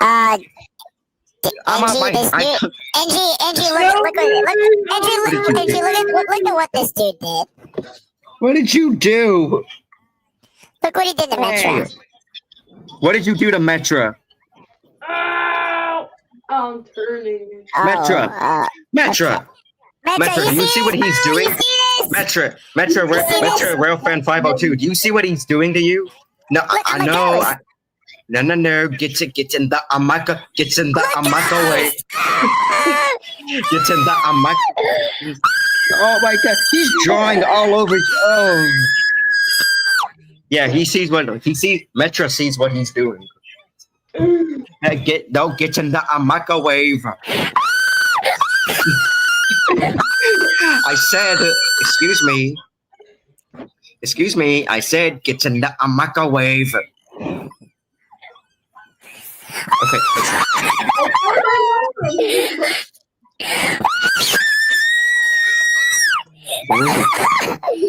Uh, I'm on Angie, my. Angie, look at what this dude did. What did you do? Look what he did to Metro. What did you do to Metra? Ow! I'm turning. Metra. Metra. Metra, do you see what he's doing? Metra, Railfan 502. Do you see what he's doing to you? No, I know. No. Get in the Amaka. Get in the Amaka way. Get in the Amaka. Oh my God, he's drawing all over. Oh. Yeah, he sees. Metra sees what he's doing. Hey, get in the Amaka wave. I said, excuse me, I said, get in the microwave. Okay.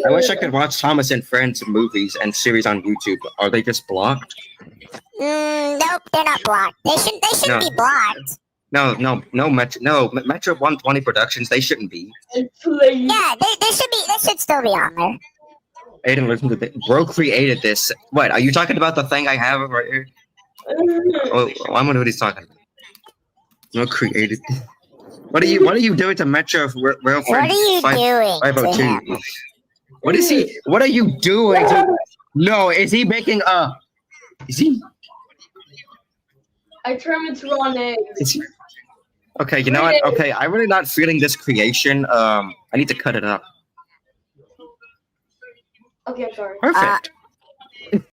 I wish I could watch Thomas and Friends movies and series on YouTube. Are they just blocked? Nope, they're not blocked. They shouldn't be blocked. No, Metro 120 Productions, they shouldn't be. Yeah, they should still be on there. Aiden, listen to this. Bro created this. What, are you talking about the thing I have right here? Oh, I wonder what he's talking about. Bro created. What are you doing to Metro Rail What are you doing 502? What is he? What are you doing? No, is he making a? Is he? I turned into raw eggs. Okay, you know what? Okay, I'm really not feeling this creation. I need to cut it up. Okay, I'm sorry. Perfect.